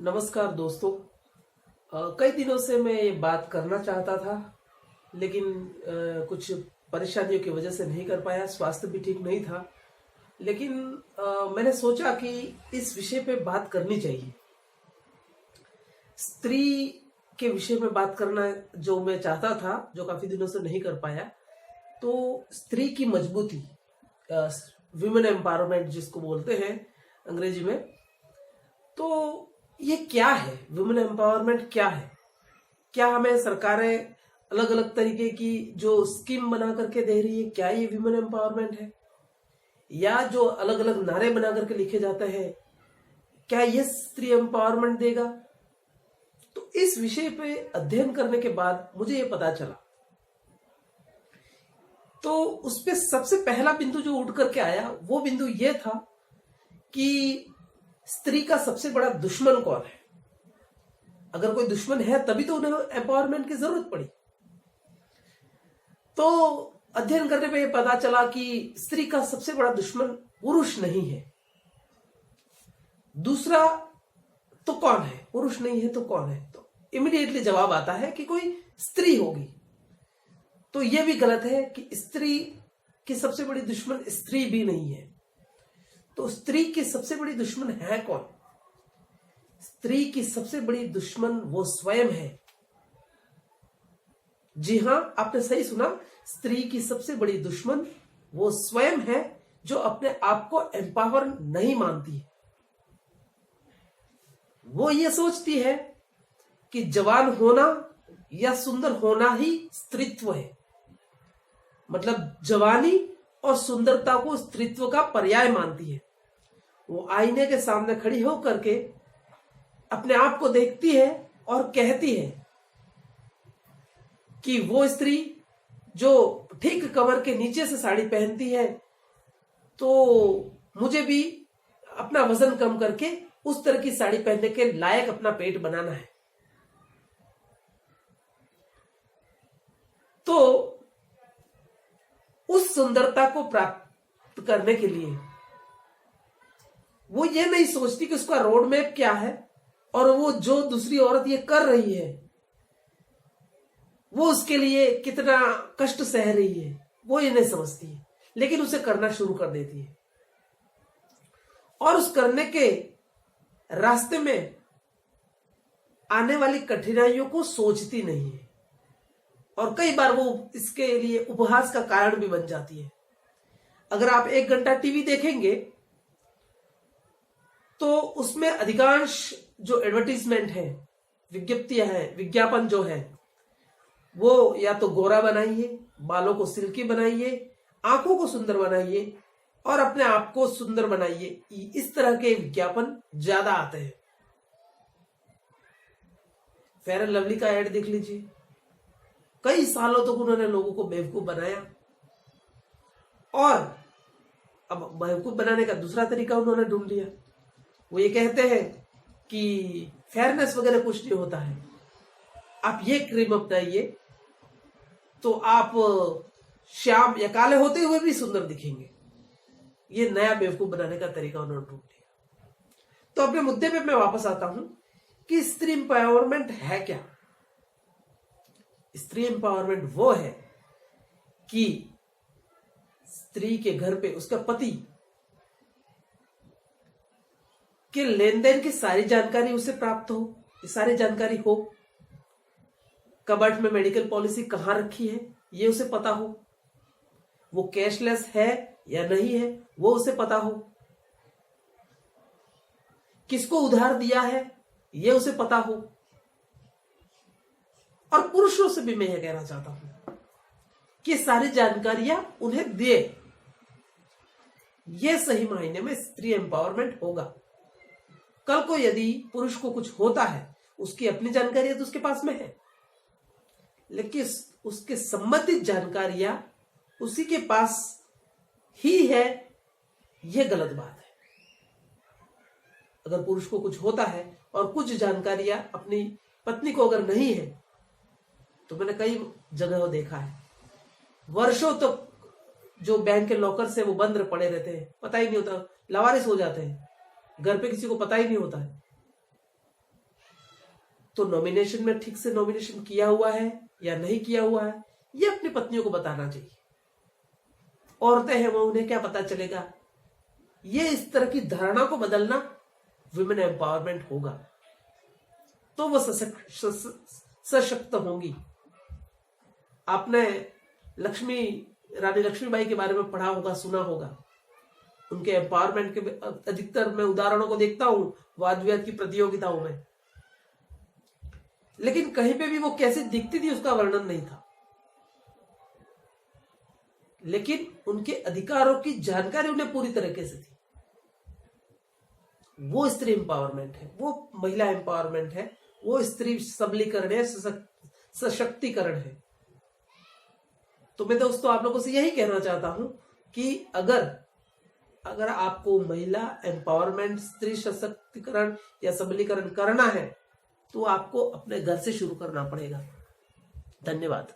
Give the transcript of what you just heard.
नमस्कार दोस्तों। कई दिनों से मैं ये बात करना चाहता था, लेकिन कुछ परेशानियों की वजह से नहीं कर पाया। स्वास्थ्य भी ठीक नहीं था, लेकिन मैंने सोचा कि इस विषय पे बात करनी चाहिए। स्त्री के विषय में बात करना जो मैं चाहता था, जो काफी दिनों से नहीं कर पाया। तो स्त्री की मजबूती, विमेन एम्पावरमेंट जिसको बोलते हैं अंग्रेजी में, तो ये क्या है? वुमेन एम्पावरमेंट क्या है? क्या हमें सरकारें अलग अलग तरीके की जो स्कीम बना करके दे रही है, क्या ये वुमेन एम्पावरमेंट है? या जो अलग अलग नारे बना करके लिखे जाते हैं, क्या ये स्त्री एम्पावरमेंट देगा? तो इस विषय पे अध्ययन करने के बाद मुझे ये पता चला, तो उस पे सबसे पहला बिंदु जो उठ करके आया वो बिंदु ये था कि स्त्री का सबसे बड़ा दुश्मन कौन है। अगर कोई दुश्मन है तभी तो उन्हें एम्पावरमेंट की जरूरत पड़ी। तो अध्ययन करने पे यह पता चला कि स्त्री का सबसे बड़ा दुश्मन पुरुष नहीं है। दूसरा तो कौन है? पुरुष नहीं है तो कौन है? तो इमीडिएटली जवाब आता है कि कोई स्त्री होगी। तो यह भी गलत है कि स्त्री की सबसे बड़ी दुश्मन स्त्री भी नहीं है। तो स्त्री की सबसे बड़ी दुश्मन है कौन? स्त्री की सबसे बड़ी दुश्मन वो स्वयं है। जी हां, आपने सही सुना। स्त्री की सबसे बड़ी दुश्मन वो स्वयं है, जो अपने आप को एम्पावर नहीं मानती है। वो ये सोचती है कि जवान होना या सुंदर होना ही स्त्रीत्व है। मतलब जवानी और सुंदरता को स्त्रीत्व का पर्याय मानती है। वो आईने के सामने खड़ी होकर के अपने आप को देखती है और कहती है कि वो स्त्री जो ठीक कमर के नीचे से साड़ी पहनती है, तो मुझे भी अपना वजन कम करके उस तरह की साड़ी पहनने के लायक अपना पेट बनाना है। तो उस सुंदरता को प्राप्त करने के लिए वो ये नहीं सोचती कि उसका रोड मैप क्या है, और वो जो दूसरी औरत ये कर रही है वो उसके लिए कितना कष्ट सह रही है, वो ये नहीं समझती है। लेकिन उसे करना शुरू कर देती है और उस करने के रास्ते में आने वाली कठिनाइयों को सोचती नहीं है, और कई बार वो इसके लिए उपहास का कारण भी बन जाती है। अगर आप 1 घंटा टीवी देखेंगे तो उसमें अधिकांश जो एडवर्टीजमेंट है, विज्ञप्तियां हैं, विज्ञापन जो है, वो या तो गोरा बनाइए, बालों को सिल्की बनाइए, आंखों को सुंदर बनाइए और अपने आप को सुंदर बनाइए, इस तरह के विज्ञापन ज्यादा आते हैं। फेयर एंड लवली का ऐड देख लीजिए, कई सालों तक उन्होंने लोगों को बेवकूफ बनाया, और अब बेवकूफ बनाने का दूसरा तरीका उन्होंने ढूंढ लिया। वो ये कहते हैं कि फेयरनेस वगैरह कुछ नहीं होता है, आप ये क्रीम अपनाइए तो आप श्याम या काले होते हुए भी सुंदर दिखेंगे। ये नया बेवकूफ बनाने का तरीका उन्होंने ढूंढ लिया। तो अपने मुद्दे पे मैं वापस आता हूं कि स्त्री एम्पावरमेंट है क्या। स्त्री एम्पावरमेंट वो है कि स्त्री के घर पे उसका पति के लेन देन की सारी जानकारी उसे प्राप्त हो, ये सारी जानकारी हो। कबर्ड में मेडिकल पॉलिसी कहां रखी है ये उसे पता हो, वो कैशलेस है या नहीं है वो उसे पता हो, किसको उधार दिया है ये उसे पता हो। और पुरुषों से भी मैं यह कहना चाहता हूं कि सारी जानकारियां उन्हें दे। यह सही मायने में स्त्री एम्पावरमेंट होगा। कल को यदि पुरुष को कुछ होता है, उसकी अपनी जानकारियां तो उसके पास में है, लेकिन उसके संबंधित जानकारियां उसी के पास ही है, यह गलत बात है। अगर पुरुष को कुछ होता है और कुछ जानकारियां अपनी पत्नी को अगर नहीं है, तो मैंने कई जगह देखा है वर्षों तक जो बैंक के लॉकर से वो बंद पड़े रहते हैं, पता ही नहीं होता, लावारिस हो जाते हैं, घर पे किसी को पता ही नहीं होता है। तो नॉमिनेशन में ठीक से नॉमिनेशन किया हुआ है या नहीं किया हुआ है, ये अपनी पत्नियों को बताना चाहिए। औरतें हैं वो, उन्हें क्या पता चलेगा? ये इस तरह की धारणा को बदलना विमेन एम्पावरमेंट होगा, तो वो सशक्त होंगी। आपने रानी लक्ष्मीबाई के बारे में पढ़ा होगा, सुना होगा। उनके एम्पावरमेंट के अधिकतर मैं उदाहरणों को देखता हूं वाद विवाद की प्रतियोगिताओं में, लेकिन कहीं पे भी वो कैसे दिखती थी उसका वर्णन नहीं था। लेकिन उनके अधिकारों की जानकारी उन्हें पूरी तरीके से थी। वो स्त्री एम्पावरमेंट है, वो महिला एम्पावरमेंट है, वो स्त्री सबलीकरण है, सशक्तिकरण है। तो मैं दोस्तों आप लोगों से यही कहना चाहता हूं कि अगर आपको महिला एम्पावरमेंट, स्त्री सशक्तिकरण या सबलीकरण करना है तो आपको अपने घर से शुरू करना पड़ेगा। धन्यवाद।